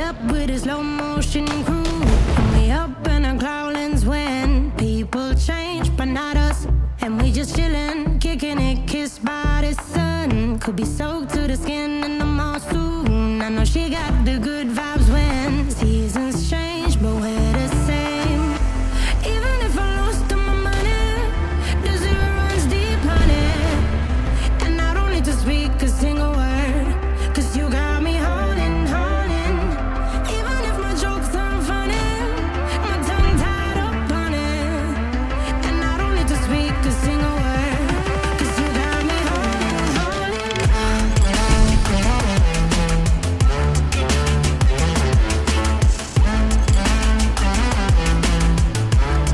up with a slow motion crew. And we up in our growlings when people change, but not us. And we just chillin', kicking it, kissed by the sun. Could be soaked to the skin in the mall soon. I know she got the good vibes when seasons change, but we're the same. Even if I lost all my money, the zero runs deep, honey. And I don't need to speak a single word, 'cause you got me holding, holding. Even if my jokes aren't funny, my tongue tied up on it. And I don't need to speak a single word, 'cause you got me holding, holding.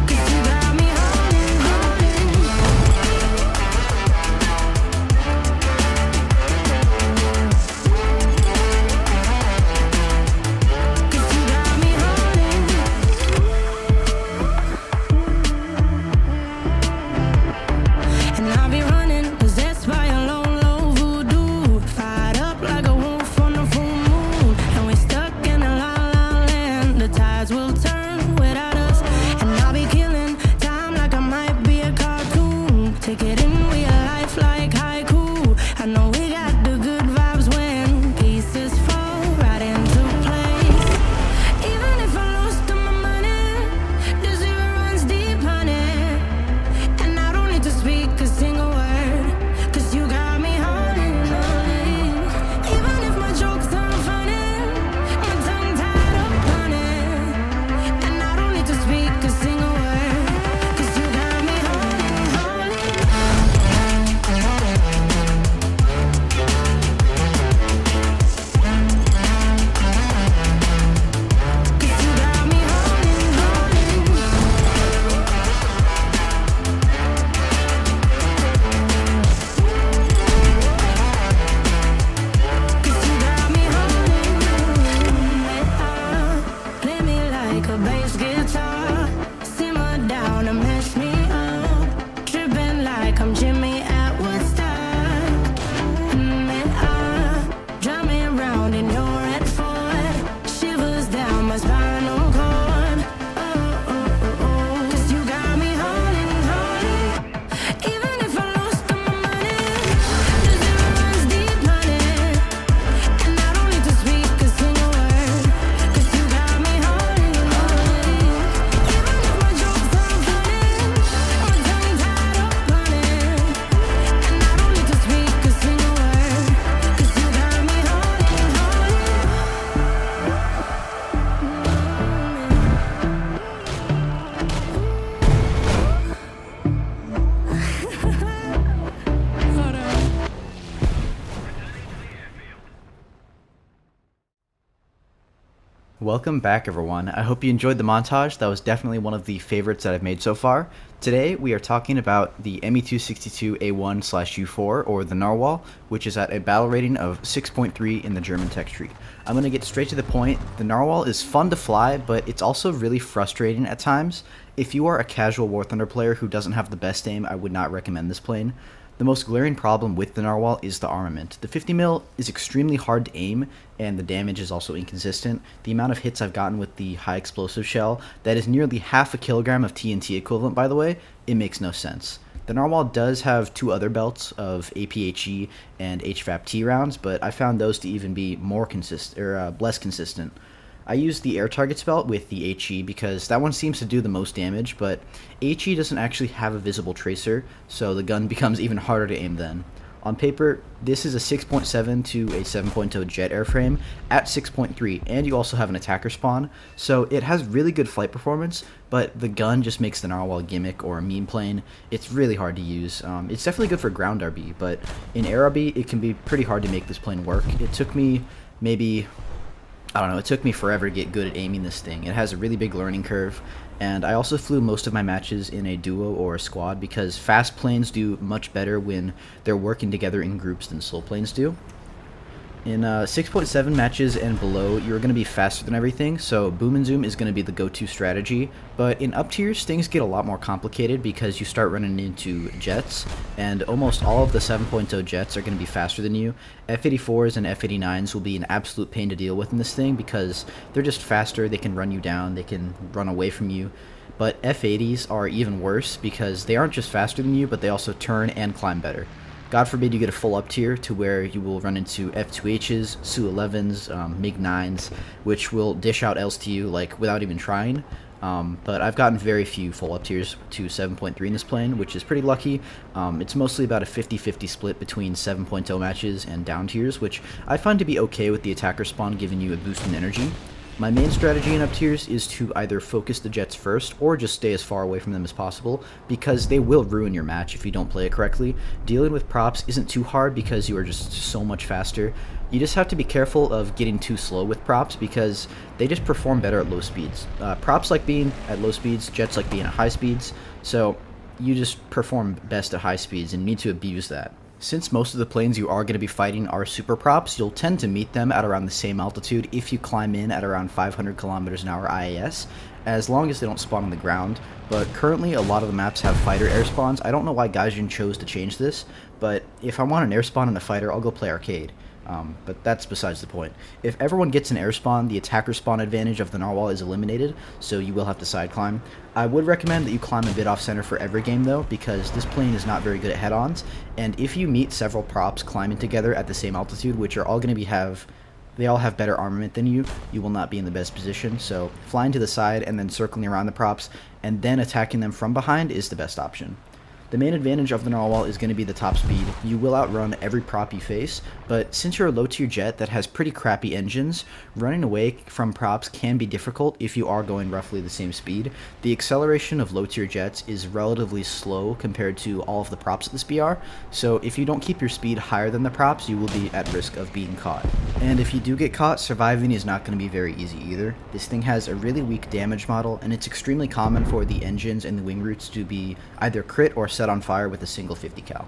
'Cause you got me holding, holding. Cause you got me holding. And I'll be running, possessed by a low, low voodoo. Fired up like a wolf on the full moon. And we're stuck in a la la land. The tides will turn without us. And I'll be killing time like I might be a cartoon. Take it in real life like haiku. I know we got the good vibes when pieces fall right into place. Even if I lost all my money, the zero runs deep, honey. And I don't need to speak a single word, 'cause you got me holding, holding. Even if my jokes aren't funny, my tongue tied up on it. And I don't need to speak a single word, 'cause you got me holding, holding. 'Cause you got me holding, holding. Cause you got me holding. Play me like a bass guitar. Simmer down and mess me up. Tripping like I'm Jimmy at Woodstock. Drive me around in your red Ford. Shivers down my spinal cord. Cause you got me holding, holding. Even if I lost all my money, the zero runs deep, honey. And I don't need to speak a single word, 'cause you got me holding, holding. Even if my jokes aren't funny, my tongue tied up on it. And I don't need to speak a single word, 'cause you got me holding, Welcome back, everyone. I hope you enjoyed the montage. That was definitely one of the favorites that I've made so far. Today we are talking about the Me-262 A1/U4, or the Narwhal, which is at a battle rating of 6.3 in the German text tree. I'm going to get straight to the point. The Narwhal is fun to fly, but it's also really frustrating at times. If you are a casual War Thunder player who doesn't have the best aim, I would not recommend this plane. The most glaring problem with the Narwhal is the armament. The 50mm is extremely hard to aim, and the damage is also inconsistent. The amount of hits I've gotten with the high explosive shell, that is nearly half a kilogram of TNT equivalent, by the way, it makes no sense. The Narwhal does have two other belts of APHE and HVAP-T rounds, but I found those to even be more less consistent. I use the air targets belt with the HE because that one seems to do the most damage, but HE doesn't actually have a visible tracer, so the gun becomes even harder to aim then. On paper, this is a 6.7 to a 7.0 jet airframe at 6.3, and you also have an attacker spawn, so it has really good flight performance, but the gun just makes the Narwhal a gimmick or a meme plane. It's really hard to use. It's definitely good for ground RB, but in air RB, it can be pretty hard to make this plane work. It took me it took me forever to get good at aiming this thing. It has a really big learning curve, and I also flew most of my matches in a duo or a squad because fast planes do much better when they're working together in groups than slow planes do. In 6.7 matches and below, you're going to be faster than everything, so boom and zoom is going to be the go-to strategy. But in up tiers, things get a lot more complicated because you start running into jets, and almost all of the 7.0 jets are going to be faster than you. F-84s and F-89s will be an absolute pain to deal with in this thing because they're just faster, they can run you down, they can run away from you. But F-80s are even worse because they aren't just faster than you, but they also turn and climb better. God forbid you get a full up tier to where you will run into F2Hs, Su-11s, MiG-9s, which will dish out Ls to you like without even trying. But I've gotten very few full up tiers to 7.3 in this plane, which is pretty lucky. It's mostly about a 50-50 split between 7.0 matches and down tiers, which I find to be okay with the attacker spawn giving you a boost in energy. My main strategy in up tiers is to either focus the jets first or just stay as far away from them as possible because they will ruin your match if you don't play it correctly. Dealing with props isn't too hard because you are just so much faster. You just have to be careful of getting too slow with props because they just perform better at low speeds. Props like being at low speeds, jets like being at high speeds, so you just perform best at high speeds and need to abuse that. Since most of the planes you are going to be fighting are superprops, you'll tend to meet them at around the same altitude if you climb in at around 500 kilometers an hour IAS, as long as they don't spawn on the ground. But currently a lot of the maps have fighter air spawns. I don't know why Gaijin chose to change this, but if I want an air spawn and a fighter, I'll go play arcade. But that's besides the point. If everyone gets an air spawn, the attacker spawn advantage of the Narwhal is eliminated, so you will have to side climb. I would recommend that you climb a bit off center for every game though, because this plane is not very good at head-ons, and if you meet several props climbing together at the same altitude, which are all going to they all have better armament than you will not be in the best position, so flying to the side and then circling around the props, and then attacking them from behind is the best option. The main advantage of the Narwhal is going to be the top speed. You will outrun every prop you face, but since you're a low tier jet that has pretty crappy engines, running away from props can be difficult if you are going roughly the same speed. The acceleration of low tier jets is relatively slow compared to all of the props at this BR, so if you don't keep your speed higher than the props, you will be at risk of being caught. And if you do get caught, surviving is not going to be very easy either. This thing has a really weak damage model, and it's extremely common for the engines and the wing roots to be either crit or set on fire with a single 50 cal.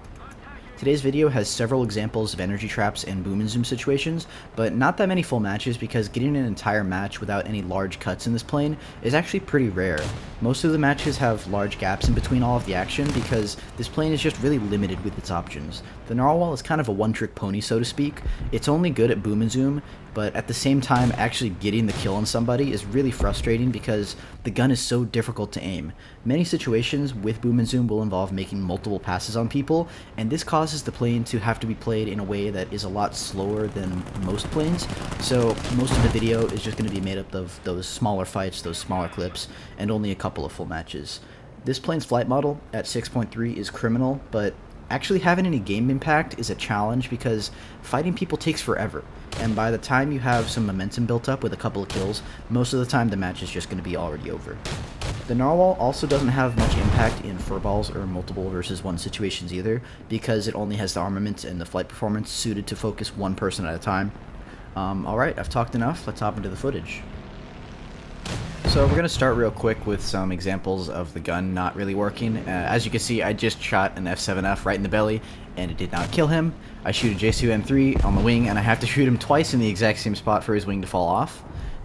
Today's video has several examples of energy traps and boom and zoom situations, but not that many full matches because getting an entire match without any large cuts in this plane is actually pretty rare. Most of the matches have large gaps in between all of the action because this plane is just really limited with its options. The Narwhal is kind of a one-trick pony, so to speak. It's only good at boom and zoom, but at the same time actually getting the kill on somebody is really frustrating because the gun is so difficult to aim. Many situations with boom and zoom will involve making multiple passes on people, and this causes the plane to have to be played in a way that is a lot slower than most planes, so most of the video is just going to be made up of those smaller fights, those smaller clips, and only a couple of full matches. This plane's flight model at 6.3 is criminal, but actually having any game impact is a challenge because fighting people takes forever, and by the time you have some momentum built up with a couple of kills, most of the time the match is just going to be already over. The Narwhal also doesn't have much impact in furballs or multiple versus one situations either, because it only has the armament and the flight performance suited to focus one person at a time. Alright, I've talked enough, let's hop into the footage. So we're going to start real quick with some examples of the gun not really working. As you can see, I just shot an F7F right in the belly, and it did not kill him. I shoot a J2M3 on the wing, and I have to shoot him twice in the exact same spot for his wing to fall off.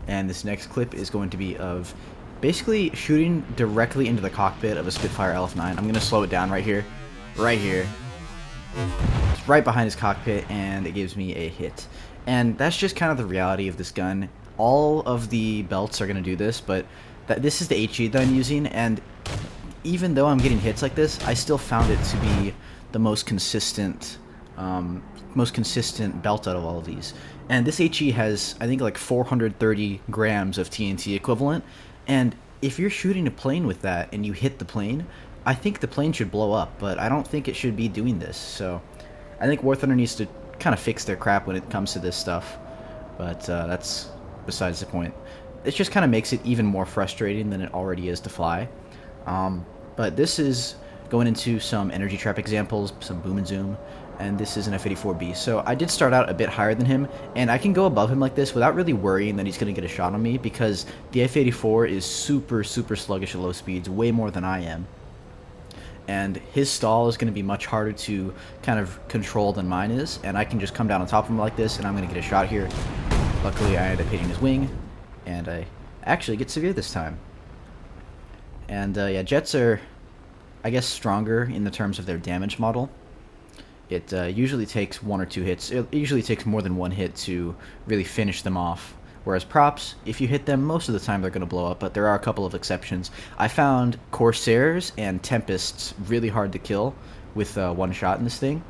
And this next clip is going to be of basically shooting directly into the cockpit of a Spitfire LF9. I'm going to slow it down right here. Right here. It's right behind his cockpit, and it gives me a hit. And that's just kind of the reality of this gun. All of the belts are going to do this, but this is the HE that I'm using, and even though I'm getting hits like this, I still found it to be the most consistent belt out of all of these. And this HE has, I think, like 430 grams of TNT equivalent, and if you're shooting a plane with that and you hit the plane, I think the plane should blow up, but I don't think it should be doing this. So I think War Thunder needs to kind of fix their crap when it comes to this stuff, but that's besides the point. It just kind of makes it even more frustrating than it already is to fly. But this is going into some energy trap examples, some boom and zoom, and this is an F-84B. So I did start out a bit higher than him, and I can go above him like this without really worrying that he's going to get a shot on me because the F-84 is super sluggish at low speeds, way more than I am. and his stall is going to be much harder to kind of control than mine is, and I can just come down on top of him like this, and I'm going to get a shot here. Luckily, I ended up hitting his wing, and I actually get severe this time. And yeah, jets are, I guess, stronger in the terms of their damage model. It usually takes 1 or 2 hits. It usually takes more than 1 hit to really finish them off. Whereas props, if you hit them, most of the time they're going to blow up, but there are a couple of exceptions. I found Corsairs and Tempests really hard to kill with 1 shot in this thing.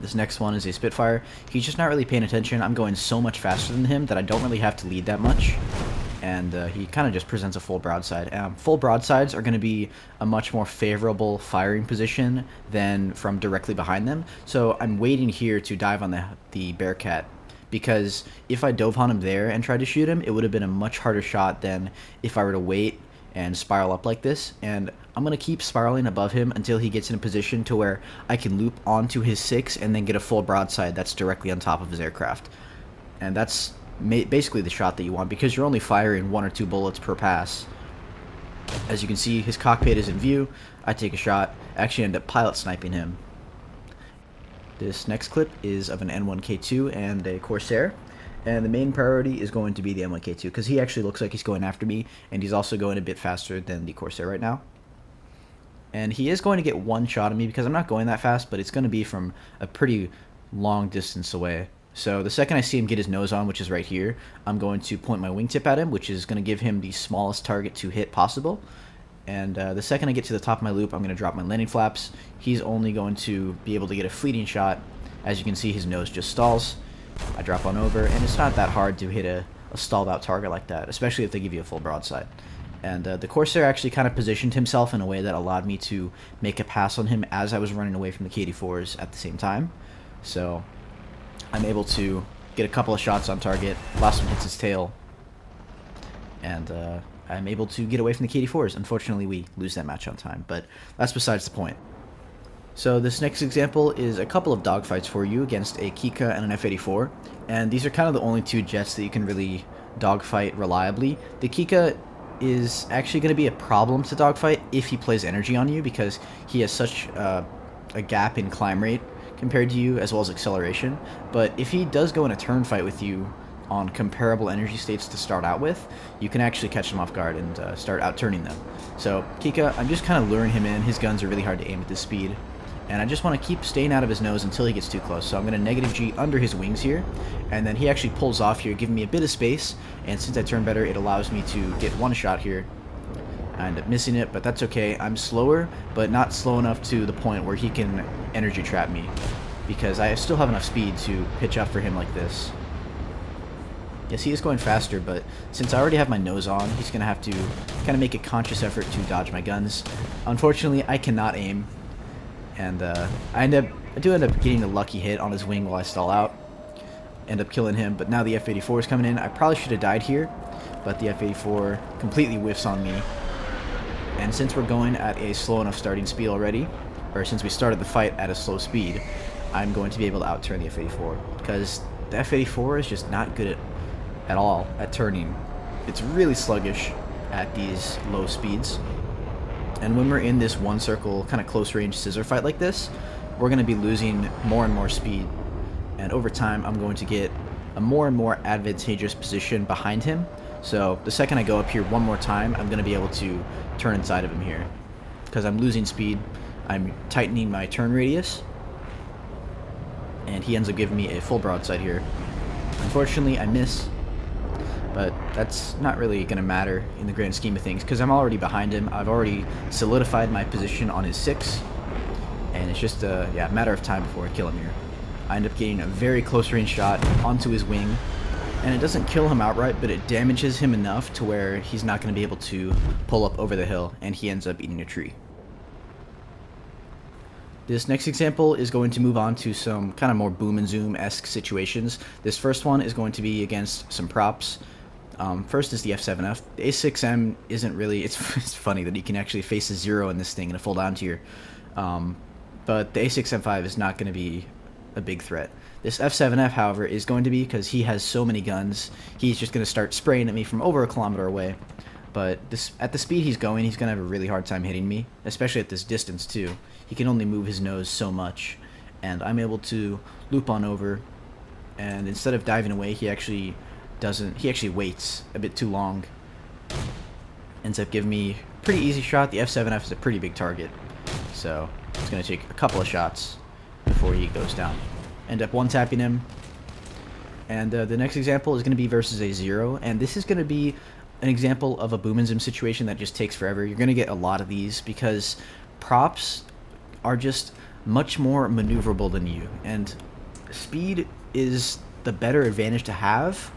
This next one is a Spitfire. He's just not really paying attention. I'm going so much faster than him that I don't really have to lead that much. And he kind of just presents a full broadside. Full broadsides are going to be a much more favorable firing position than from directly behind them. So I'm waiting here to dive on the Bearcat, because if I dove on him there and tried to shoot him, it would have been a much harder shot than if I were to wait and spiral up like this. And I'm going to keep spiraling above him until he gets in a position to where I can loop onto his 6 and then get a full broadside that's directly on top of his aircraft. And that's basically the shot that you want, because you're only firing 1 or 2 bullets per pass. As you can see, his cockpit is in view. I take a shot, actually end up pilot sniping him. This next clip is of an N1K2 and a Corsair, and the main priority is going to be the N1K2 because he actually looks like he's going after me, and he's also going a bit faster than the Corsair right now. And he is going to get 1 shot at me because I'm not going that fast, but it's going to be from a pretty long distance away. So the second I see him get his nose on, which is right here, I'm going to point my wingtip at him, which is going to give him the smallest target to hit possible. And the second I get to the top of my loop, I'm going to drop my landing flaps. He's only going to be able to get a fleeting shot. As you can see, his nose just stalls. I drop on over, and it's not that hard to hit a stalled out target like that, especially if they give you a full broadside. And the Corsair actually kind of positioned himself in a way that allowed me to make a pass on him as I was running away from the K-84s at the same time. So I'm able to get a couple of shots on target. Last one hits his tail, and I'm able to get away from the K-84s. Unfortunately, we lose that match on time, but that's besides the point. So this next example is a couple of dogfights for you against a Kika and an F-84, and these are kind of the only 2 jets that you can really dogfight reliably. The Kika is actually going to be a problem to dogfight if he plays energy on you, because he has such a gap in climb rate compared to you, as well as acceleration. But if he does go in a turn fight with you on comparable energy states to start out with, you can actually catch them off guard and start out-turning them. So Kika, I'm just kind of luring him in. His guns are really hard to aim at this speed, and I just want to keep staying out of his nose until he gets too close. So I'm going to negative G under his wings here, and then he actually pulls off here, giving me a bit of space, and since I turn better, it allows me to get 1 shot here. I end up missing it, but that's okay. I'm slower, but not slow enough to the point where he can energy trap me, because I still have enough speed to pitch up for him like this. Yes, he is going faster, but since I already have my nose on, he's going to have to kind of make a conscious effort to dodge my guns. Unfortunately, I cannot aim, and I do end up getting a lucky hit on his wing while I stall out. End up killing him, but now the F-84 is coming in. I probably should have died here, but the F-84 completely whiffs on me. And since we're going at a slow enough starting speed already, or since we started the fight at a slow speed, I'm going to be able to outturn the F-84, because the F-84 is just not good at all at turning. It's really sluggish at these low speeds, and when we're in this one circle kind of close range scissor fight like this, we're going to be losing more and more speed, and over time I'm going to get a more and more advantageous position behind him. So the second I go up here one more time, I'm going to be able to turn inside of him here, because I'm losing speed. I'm tightening my turn radius, and he ends up giving me a full broadside here. Unfortunately, I miss, but that's not really going to matter in the grand scheme of things, because I'm already behind him. I've already solidified my position on his 6, and it's just a matter of time before I kill him here. I end up getting a very close range shot onto his wing, and it doesn't kill him outright, but it damages him enough to where he's not going to be able to pull up over the hill, and he ends up eating a tree. This next example is going to move on to some kind of more boom and zoom-esque situations. This first one is going to be against some props. First is the F7F. The A6M isn't really, it's funny that you can actually face a 0 in this thing in a full down tier. But the A6M5 is not going to be a big threat. This F7F, however, is going to be, because he has so many guns, he's just going to start spraying at me from over a kilometer away. But this, at the speed he's going to have a really hard time hitting me, especially at this distance too. He can only move his nose so much, and I'm able to loop on over, and instead of diving away, he actually waits a bit too long. Ends up giving me a pretty easy shot. The F7F is a pretty big target, so it's going to take a couple of shots before he goes down. End up one-tapping him, and the next example is going to be versus a 0, and this is going to be an example of a boom and zoom situation that just takes forever. You're going to get a lot of these because props are just much more maneuverable than you, and speed is the better advantage to have,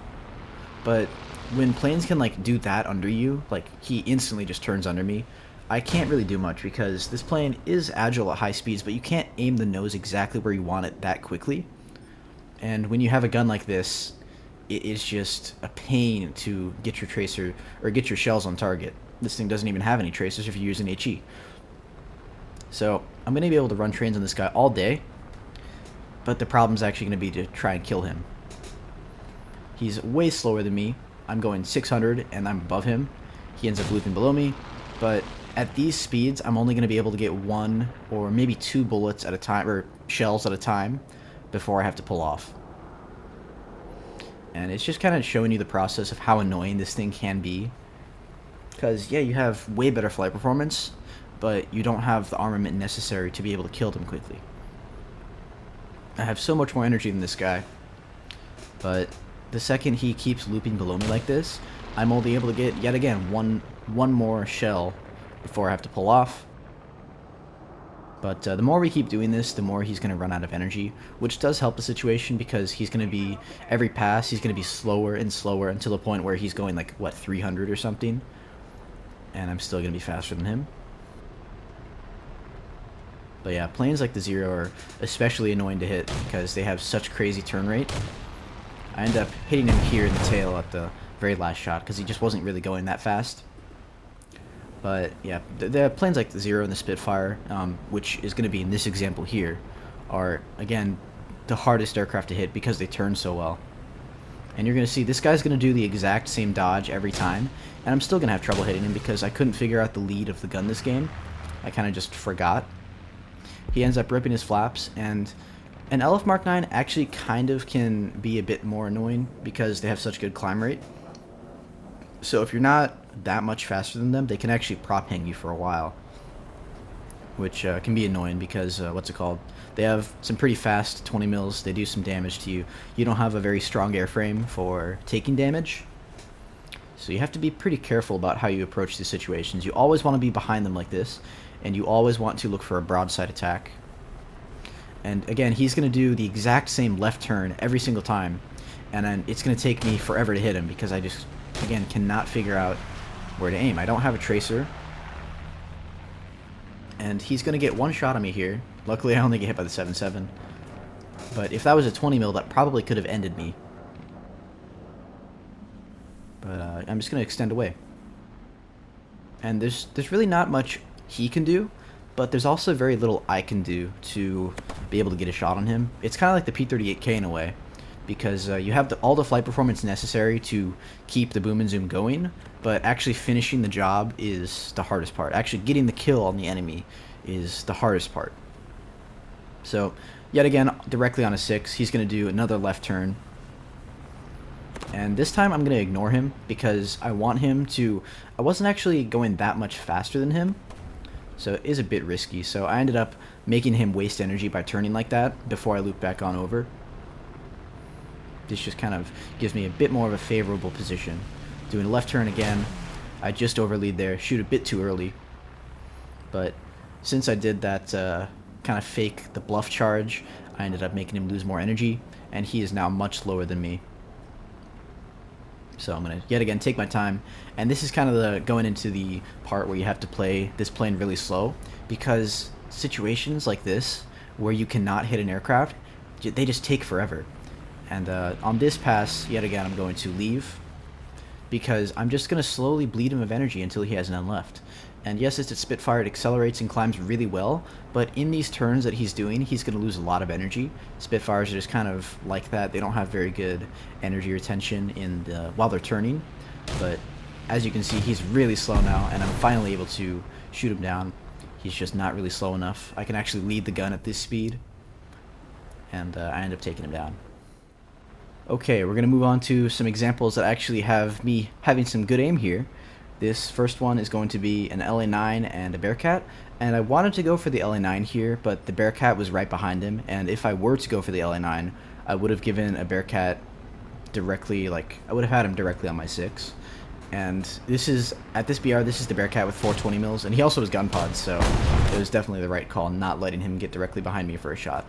but when planes can like do that under you, like he instantly just turns under me, I can't really do much because this plane is agile at high speeds, but you can't aim the nose exactly where you want it that quickly. And when you have a gun like this, it is just a pain to get your tracer or get your shells on target. This thing doesn't even have any tracers if you use an HE. So I'm going to be able to run trains on this guy all day, but the problem is actually going to be to try and kill him. He's way slower than me. I'm going 600 and I'm above him. He ends up looping below me, but at these speeds I'm only going to be able to get 1 or maybe 2 bullets at a time, or shells at a time, before I have to pull off. And it's just kind of showing you the process of how annoying this thing can be. Because, yeah, you have way better flight performance, but you don't have the armament necessary to be able to kill them quickly. I have so much more energy than this guy, but the second he keeps looping below me like this, I'm only able to get, yet again, one more shell before I have to pull off. But the more we keep doing this, the more he's going to run out of energy, which does help the situation because he's going to be, every pass, he's going to be slower and slower until the point where he's going like, what, 300 or something? And I'm still going to be faster than him. But yeah, planes like the 0 are especially annoying to hit because they have such crazy turn rate. I end up hitting him here in the tail at the very last shot because he just wasn't really going that fast. But yeah, the planes like the 0 and the Spitfire, which is going to be in this example here, are, again, the hardest aircraft to hit because they turn so well. And you're going to see this guy's going to do the exact same dodge every time, and I'm still going to have trouble hitting him because I couldn't figure out the lead of the gun this game. I kind of just forgot. He ends up ripping his flaps, and an LF Mark 9 actually kind of can be a bit more annoying because they have such good climb rate. So if you're not that much faster than them, they can actually prop hang you for a while, which can be annoying because, what's it called? They have some pretty fast 20 mils, they do some damage to you. You don't have a very strong airframe for taking damage, so you have to be pretty careful about how you approach these situations. You always want to be behind them like this, and you always want to look for a broadside attack. And again, he's going to do the exact same left turn every single time, and then it's going to take me forever to hit him because I just, again, cannot figure out where to aim. I don't have a tracer, and he's going to get one shot on me here. Luckily, I only get hit by the 7.7, but if that was a 20 mil, that probably could have ended me. But I'm just going to extend away. And there's really not much he can do, but there's also very little I can do to be able to get a shot on him. It's kind of like the P-38K in a way, because you have all the flight performance necessary to keep the boom and zoom going, but actually finishing the job is the hardest part. Actually getting the kill on the enemy is the hardest part. So, yet again, directly on a 6, he's going to do another left turn. And this time I'm going to ignore him because I want him to... I wasn't actually going that much faster than him, so it is a bit risky. So I ended up making him waste energy by turning like that before I loop back on over. This just kind of gives me a bit more of a favorable position. Doing a left turn again, I just overlead there, shoot a bit too early. But since I did that kind of fake the bluff charge, I ended up making him lose more energy, and he is now much slower than me. So I'm going to yet again take my time, and this is kind of the going into the part where you have to play this plane really slow, because situations like this where you cannot hit an aircraft, they just take forever. And on this pass, yet again, I'm going to leave because I'm just going to slowly bleed him of energy until he has none left. And yes, it's a Spitfire, it accelerates and climbs really well, but in these turns that he's doing, he's going to lose a lot of energy. Spitfires are just kind of like that. They don't have very good energy retention while they're turning, but as you can see, he's really slow now, and I'm finally able to shoot him down. He's just not really slow enough. I can actually lead the gun at this speed, and I end up taking him down. Okay, we're going to move on to some examples that actually have me having some good aim here. This first one is going to be an LA9 and a Bearcat, and I wanted to go for the LA9 here, but the Bearcat was right behind him, and if I were to go for the LA9, I would have given a Bearcat directly, like, I would have had him directly on my 6. And this is, at this BR, this is the Bearcat with 420 mils, and he also has gun pods, so it was definitely the right call not letting him get directly behind me for a shot.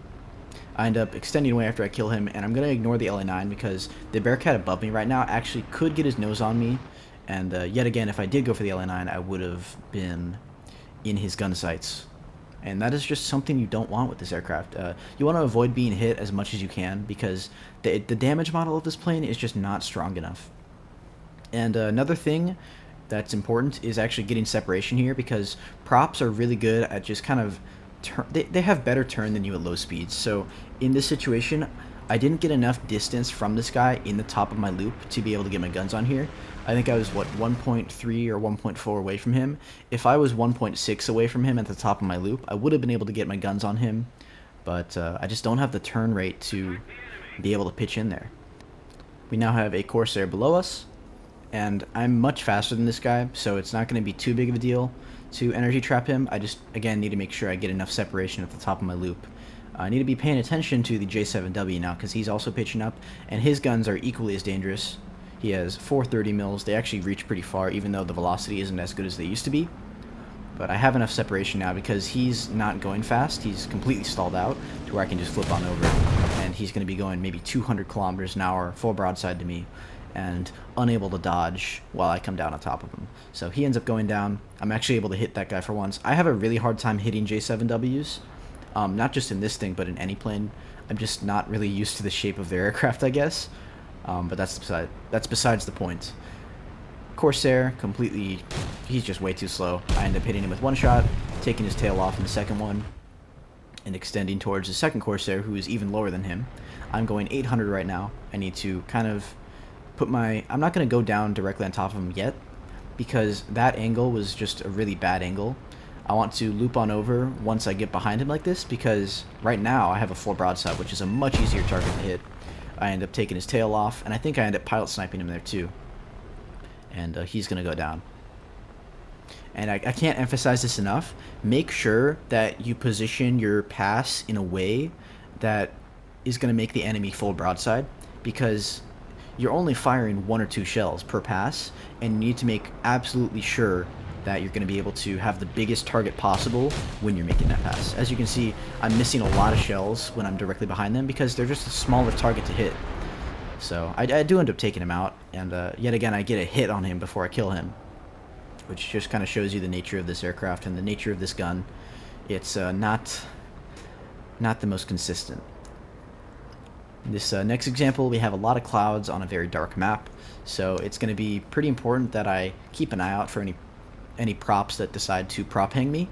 I end up extending away after I kill him, and I'm going to ignore the LA9 because the Bearcat above me right now actually could get his nose on me, and yet again, if I did go for the LA9, I would have been in his gun sights. And that is just something you don't want with this aircraft. You want to avoid being hit as much as you can because the damage model of this plane is just not strong enough. And another thing that's important is actually getting separation here because props are really good at just kind of they have better turn than you at low speeds. So in this situation, I didn't get enough distance from this guy in the top of my loop to be able to get my guns on here. I think I was, what, 1.3 or 1.4 away from him. If I was 1.6 away from him at the top of my loop, I would have been able to get my guns on him, but I just don't have the turn rate to be able to pitch in there. We now have a Corsair below us, and I'm much faster than this guy, so it's not going to be too big of a deal to energy trap him. I just, again, need to make sure I get enough separation at the top of my loop. I need to be paying attention to the J7W now because he's also pitching up, and his guns are equally as dangerous. He has 430 mils. They actually reach pretty far, even though the velocity isn't as good as they used to be. But I have enough separation now because he's not going fast. He's completely stalled out to where I can just flip on over, and he's going to be going maybe 200 kilometers an hour full broadside to me and unable to dodge while I come down on top of him. So he ends up going down. I'm actually able to hit that guy for once. I have a really hard time hitting J7Ws. Not just in this thing, but in any plane. I'm just not really used to the shape of their aircraft, I guess. But that's besides the point. Corsair, completely, he's just way too slow. I end up hitting him with one shot, taking his tail off in the second one, and extending towards the second Corsair, who is even lower than him. I'm going 800 right now. I need to kind of put my... I'm not going to go down directly on top of him yet, because that angle was just a really bad angle. I want to loop on over once I get behind him like this, because right now I have a full broadside, which is a much easier target to hit. I end up taking his tail off, and I think I end up pilot sniping him there too. And he's going to go down. And I can't emphasize this enough. Make sure that you position your pass in a way that is going to make the enemy full broadside, because you're only firing 1 or 2 shells per pass, and you need to make absolutely sure that you're going to be able to have the biggest target possible when you're making that pass. As you can see, I'm missing a lot of shells when I'm directly behind them because they're just a smaller target to hit. So I do end up taking him out, and yet again I get a hit on him before I kill him, which just kind of shows you the nature of this aircraft and the nature of this gun. It's not the most consistent. In this next example, we have a lot of clouds on a very dark map, so it's going to be pretty important that I keep an eye out for any props that decide to prop hang me.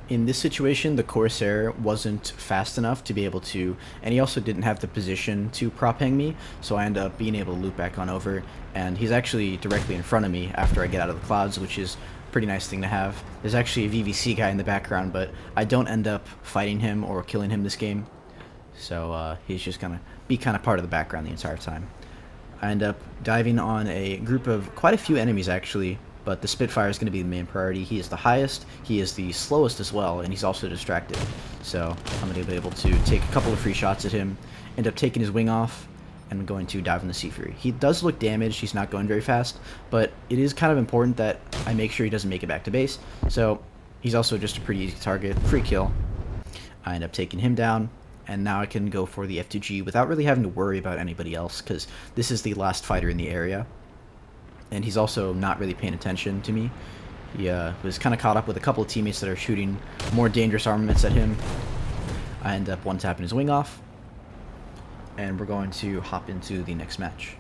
In this situation, the Corsair wasn't fast enough to be able to, and he also didn't have the position to prop hang me, so I end up being able to loop back on over, and he's actually directly in front of me after I get out of the clouds, which is a pretty nice thing to have. There's actually a VVC guy in the background, but I don't end up fighting him or killing him this game, so he's just gonna be kind of part of the background the entire time. I end up diving on a group of quite a few enemies actually, but the Spitfire is going to be the main priority. He is the highest, he is the slowest as well, and he's also distracted. So I'm going to be able to take a couple of free shots at him, end up taking his wing off, and I'm going to dive on the Sea Fury. He does look damaged, he's not going very fast, but it is kind of important that I make sure he doesn't make it back to base. So he's also just a pretty easy target, free kill. I end up taking him down, and now I can go for the F2G without really having to worry about anybody else, because this is the last fighter in the area. And he's also not really paying attention to me. He was kind of caught up with a couple of teammates that are shooting more dangerous armaments at him. I end up one-tapping his wing off, and we're going to hop into the next match.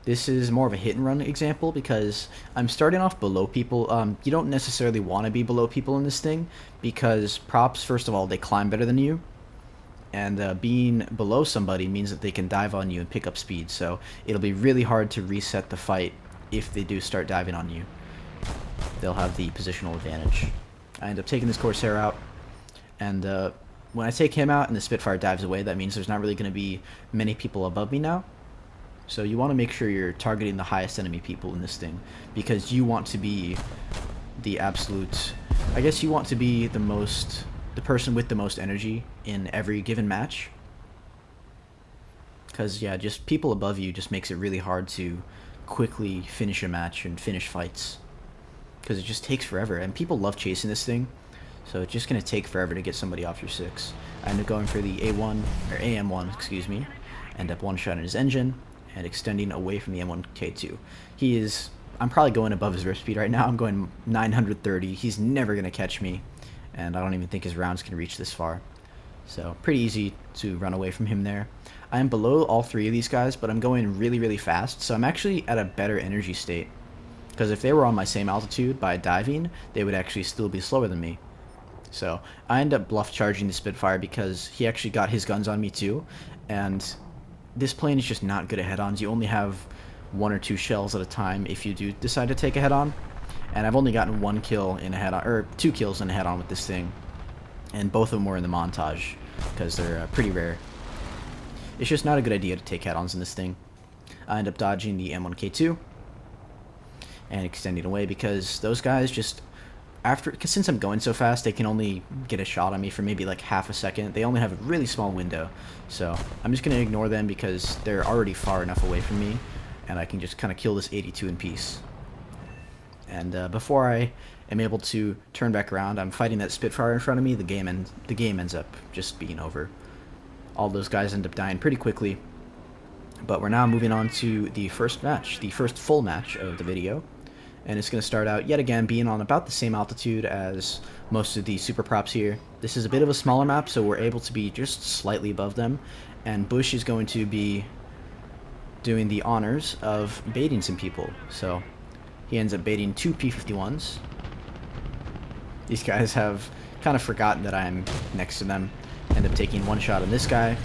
This is more of a hit-and-run example because I'm starting off below people. You don't necessarily want to be below people in this thing because props, first of all, they climb better than you. And being below somebody means that they can dive on you and pick up speed, so it'll be really hard to reset the fight if they do start diving on you. They'll have the positional advantage. I end up taking this Corsair out, and when I take him out and the Spitfire dives away, that means there's not really going to be many people above me now. So you want to make sure you're targeting the highest enemy people in this thing, because you want to be the absolute, I guess you want to be the person with the most energy in every given match. Because, yeah, just people above you just makes it really hard to quickly finish a match and finish fights. Because it just takes forever, and people love chasing this thing. So it's just going to take forever to get somebody off your 6. I end up going for the AM1, excuse me. End up one-shotting his engine and extending away from the M1K2. I'm probably going above his rip speed right now. I'm going 930. He's never going to catch me, and I don't even think his rounds can reach this far. So pretty easy to run away from him there. I am below all 3 of these guys, but I'm going really, really fast, so I'm actually at a better energy state. Because if they were on my same altitude by diving, they would actually still be slower than me. So I end up bluff charging the Spitfire because he actually got his guns on me too, and this plane is just not good at head-ons. You only have 1 or 2 shells at a time if you do decide to take a head-on, and I've only gotten 1 kill in a head-on, or 2 kills in a head-on with this thing, and both of them were in the montage because they're pretty rare. It's just not a good idea to take head-ons in this thing. I end up dodging the M1K2 and extending away because those guys just, since I'm going so fast, they can only get a shot on me for maybe like half a second. They only have a really small window, so I'm just going to ignore them because they're already far enough away from me, and I can just kind of kill this 82 in peace. And before I am able to turn back around, I'm fighting that Spitfire in front of me. The game ends up just being over. All those guys end up dying pretty quickly, but we're now moving on to the first match, the first full match of the video. And it's going to start out yet again being on about the same altitude as most of the superprops here. This is a bit of a smaller map, so we're able to be just slightly above them. And Bush is going to be doing the honors of baiting some people. So he ends up baiting 2 P-51s. These guys have kind of forgotten that I'm next to them. End up taking 1 shot on this guy.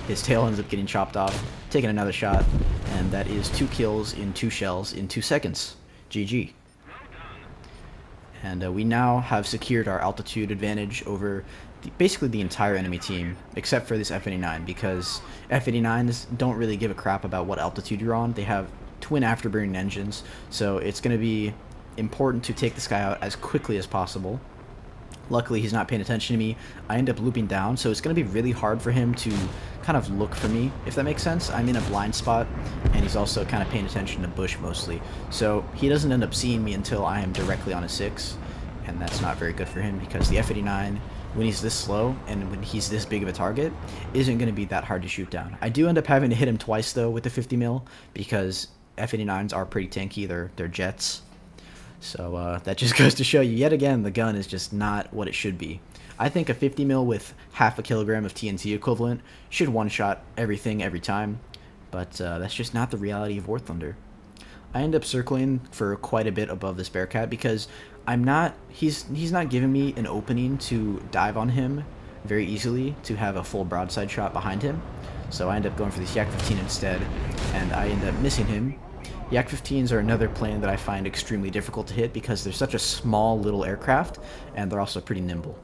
His tail ends up getting chopped off. Taking another shot. And that is 2 kills in 2 shells in 2 seconds. GG. And we now have secured our altitude advantage over basically the entire enemy team, except for this F-89, because F-89s don't really give a crap about what altitude you're on. They have twin afterburning engines, so it's going to be important to take this guy out as quickly as possible. Luckily, he's not paying attention to me. I end up looping down, so it's going to be really hard for him to kind of look for me, if that makes sense. I'm in a blind spot, and he's also kind of paying attention to Bush mostly. So he doesn't end up seeing me until I am directly on a 6, and that's not very good for him because the F-89, when he's this slow and when he's this big of a target, isn't going to be that hard to shoot down. I do end up having to hit him twice, though, with the 50 mil because F-89s are pretty tanky. They're jets. So that just goes to show you, yet again, the gun is just not what it should be. I think a 50 mil with half a kilogram of TNT equivalent should one-shot everything every time, but that's just not the reality of War Thunder. I end up circling for quite a bit above this Bearcat because he's not giving me an opening to dive on him very easily to have a full broadside shot behind him. So I end up going for this Yak-15 instead, and I end up missing him. Yak-15s are another plane that I find extremely difficult to hit because they're such a small little aircraft, and they're also pretty nimble.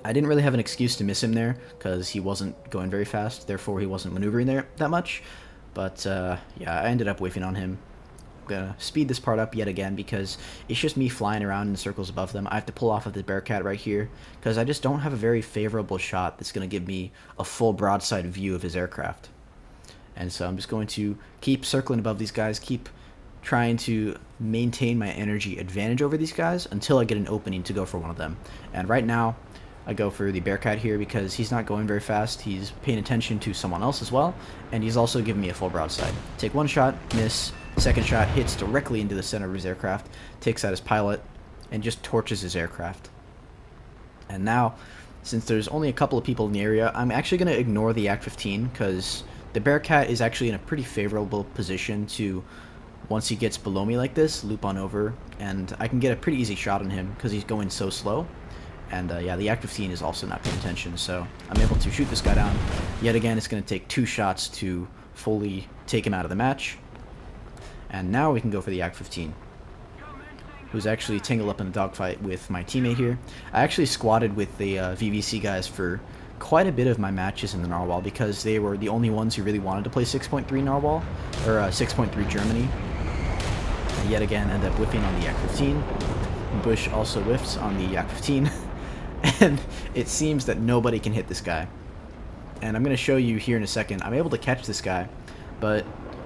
I didn't really have an excuse to miss him there because he wasn't going very fast, therefore he wasn't maneuvering there that much. But yeah, I ended up whiffing on him. I'm gonna speed this part up yet again because it's just me flying around in circles above them. I have to pull off of the Bearcat right here because I just don't have a very favorable shot that's gonna give me a full broadside view of his aircraft. And so I'm just going to keep circling above these guys, keep trying to maintain my energy advantage over these guys until I get an opening to go for one of them. And right now, I go for the Bearcat here because he's not going very fast. He's paying attention to someone else as well, and he's also giving me a full broadside. Take 1 shot, miss. Second shot hits directly into the center of his aircraft, takes out his pilot, and just torches his aircraft. And now, since there's only a couple of people in the area, I'm actually going to ignore the Yak-15 because the Bearcat is actually in a pretty favorable position to, once he gets below me like this, loop on over, and I can get a pretty easy shot on him because he's going so slow. And yeah, the Yak-15 is also not paying attention, so I'm able to shoot this guy down. Yet again, it's going to take 2 shots to fully take him out of the match. And now we can go for the Yak-15, who's actually tangled up in a dogfight with my teammate here. I actually squatted with the VVC guys for quite a bit of my matches in the Narwhal because they were the only ones who really wanted to play 6.3 Narwhal, or 6.3 Germany. And yet again, end up whiffing on the Yak-15. Bush also whiffs on the Yak-15. And it seems that nobody can hit this guy. And I'm going to show you here in a second. I'm able to catch this guy, but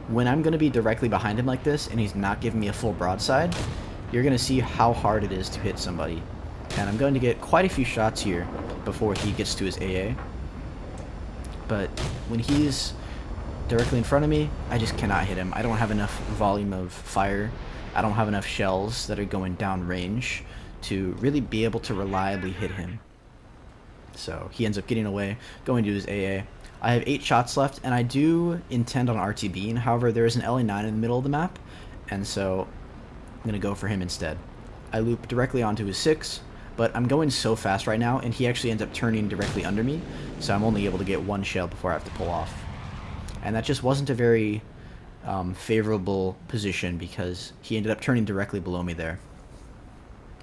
when I'm going to be directly behind him like this and he's not giving me a full broadside, you're going to see how hard it is to hit somebody. And I'm going to get quite a few shots here before he gets to his AA. But when he's directly in front of me, I just cannot hit him. I don't have enough volume of fire. I don't have enough shells that are going down range to really be able to reliably hit him. So he ends up getting away, going to his AA. I have 8 shots left, and I do intend on RTBing. However, there is an LA9 in the middle of the map, and so I'm going to go for him instead. I loop directly onto his 6, but I'm going so fast right now, and he actually ends up turning directly under me, so I'm only able to get 1 shell before I have to pull off. And that just wasn't a very favorable position because he ended up turning directly below me there.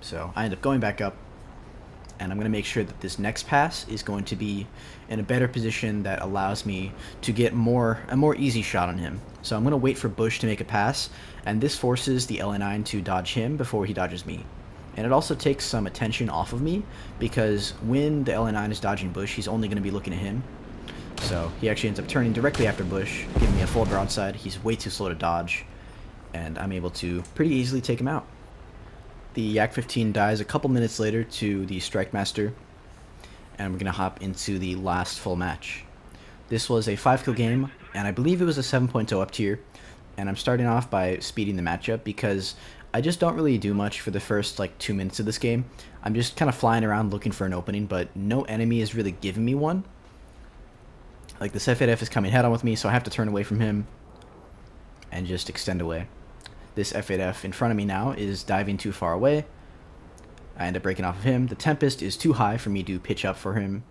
So I end up going back up, and I'm going to make sure that this next pass is going to be in a better position that allows me to get a more easy shot on him. So I'm going to wait for Bush to make a pass, and this forces the LA9 to dodge him before he dodges me. And it also takes some attention off of me, because when the LA9 is dodging Bush, he's only going to be looking at him. So he actually ends up turning directly after Bush, giving me a full broadside. He's way too slow to dodge, and I'm able to pretty easily take him out. The Yak-15 dies a couple minutes later to the Strike Master, and we're going to hop into the last full match. This was a 5-kill game, and I believe it was a 7.0 up tier, and I'm starting off by speeding the matchup because I just don't really do much for the first like 2 minutes of this game. I'm just kind of flying around looking for an opening, but no enemy is really giving me one. Like this F8F is coming head on with me, so I have to turn away from him and just extend away. This F8F in front of me now is diving too far away. I end up breaking off of him. The Tempest is too high for me to pitch up for him.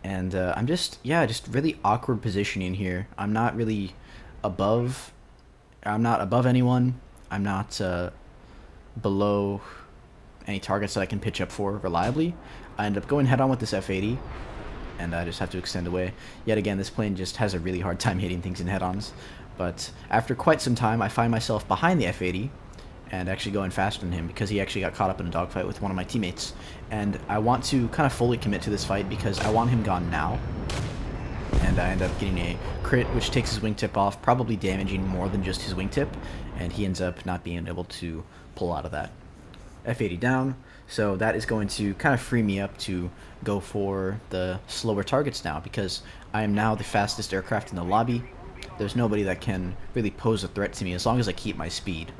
And I'm just really awkward positioning here. I'm not really above anyone. I'm not below any targets that I can pitch up for reliably. I end up going head on with this F80, and I just have to extend away. Yet again, this plane just has a really hard time hitting things in head-ons. But after quite some time, I find myself behind the F80 and actually going faster than him because he actually got caught up in a dogfight with one of my teammates. And I want to kind of fully commit to this fight because I want him gone now. And I end up getting a crit, which takes his wingtip off, probably damaging more than just his wingtip. And he ends up not being able to pull out of that. F80 down, so that is going to kind of free me up to go for the slower targets now because I am now the fastest aircraft in the lobby. There's nobody that can really pose a threat to me as long as I keep my speed.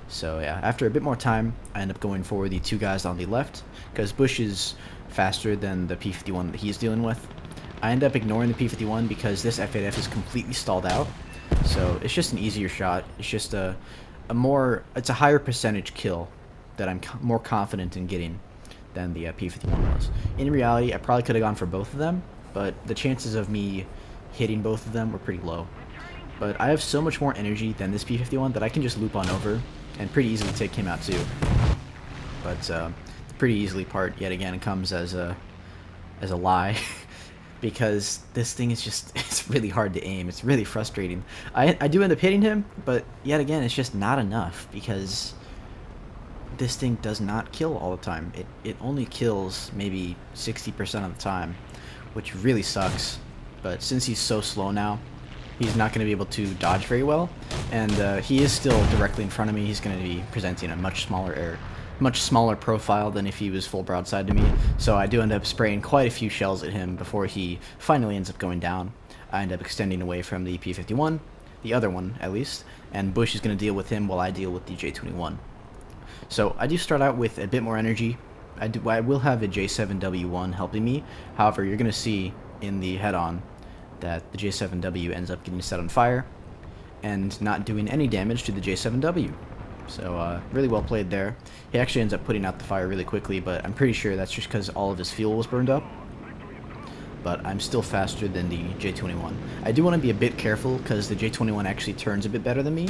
So yeah, after a bit more time, I end up going for the 2 guys on the left because Bush is faster than the P-51 that he's dealing with. I end up ignoring the P-51 because this F8F is completely stalled out. So it's just an easier shot. It's just it's a higher percentage kill that I'm more confident in getting than the P-51 was. In reality, I probably could have gone for both of them, but the chances of me hitting both of them were pretty low. But I have so much more energy than this P-51 that I can just loop on over and pretty easily take him out too. But the pretty easily part, yet again, comes as a lie. Because this thing is just, it's really hard to aim. It's really frustrating. I do end up hitting him, but yet again, it's just not enough because this thing does not kill all the time. It only kills maybe 60% of the time, which really sucks. But since he's so slow now, he's not going to be able to dodge very well, and he is still directly in front of me. He's going to be presenting a much smaller profile than if he was full broadside to me, so I do end up spraying quite a few shells at him before he finally ends up going down. I end up extending away from the P-51, the other one at least, and Bush is going to deal with him while I deal with the J-21. So I do start out with a bit more energy. I will have a J-7W1 helping me, however you're going to see in the head-on that the J-7W ends up getting set on fire and not doing any damage to the J-7W. So really well played there. He actually ends up putting out the fire really quickly, but I'm pretty sure that's just because all of his fuel was burned up. but I'm still faster than the J-21. I do want to be a bit careful because the J-21 actually turns a bit better than me,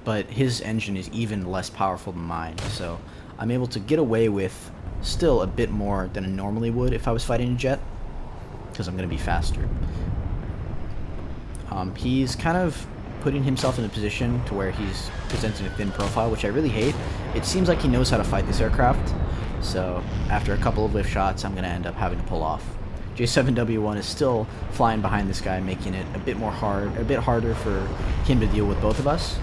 but his engine is even less powerful than mine, so I'm able to get away with still a bit more than I normally would if I was fighting a jet, because I'm going to be faster. He's kind of putting himself in a position to where he's presenting a thin profile, which I really hate. It seems like he knows how to fight this aircraft, so after a couple of whiff shots, I'm going to end up having to pull off. J7W1 is still flying behind this guy, making it a bit harder for him to deal with both of us,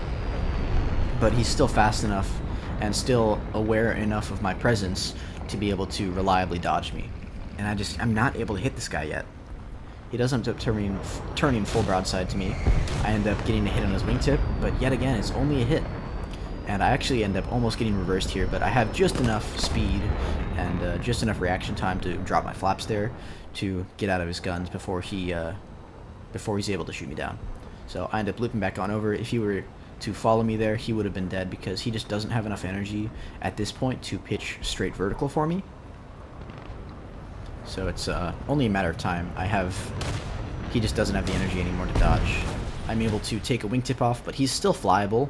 but he's still fast enough and still aware enough of my presence to be able to reliably dodge me. And I'm not able to hit this guy yet. He does end up turning full broadside to me. I end up getting a hit on his wingtip, but yet again, it's only a hit. And I actually end up almost getting reversed here, but I have just enough speed and just enough reaction time to drop my flaps there to get out of his guns before he's able to shoot me down. So I end up looping back on over. If he were to follow me there, he would have been dead because he just doesn't have enough energy at this point to pitch straight vertical for me. So it's only a matter of time. He just doesn't have the energy anymore to dodge. I'm able to take a wingtip off, but he's still flyable.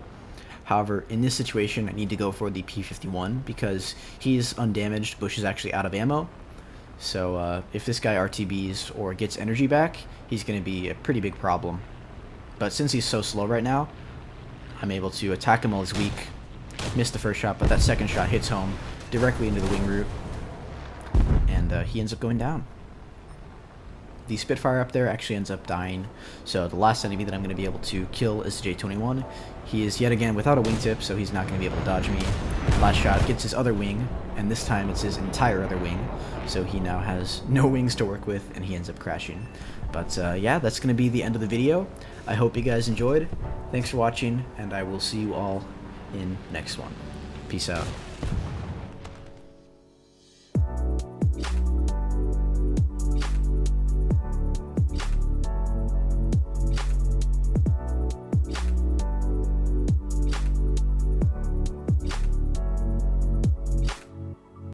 However, in this situation, I need to go for the P-51 because he's undamaged. Bush is actually out of ammo. So if this guy RTBs or gets energy back, he's going to be a pretty big problem. But since he's so slow right now, I'm able to attack him while he's weak. Missed the first shot, but that second shot hits home directly into the wing root. And he ends up going down. The Spitfire up there actually ends up dying, so the last enemy that I'm going to be able to kill is the J-21. He is yet again without a wingtip, so he's not going to be able to dodge me. Last shot gets his other wing, and this time it's his entire other wing, so he now has no wings to work with, and he ends up crashing. But yeah, that's going to be the end of the video. I hope you guys enjoyed. Thanks for watching, and I will see you all in next one. Peace out.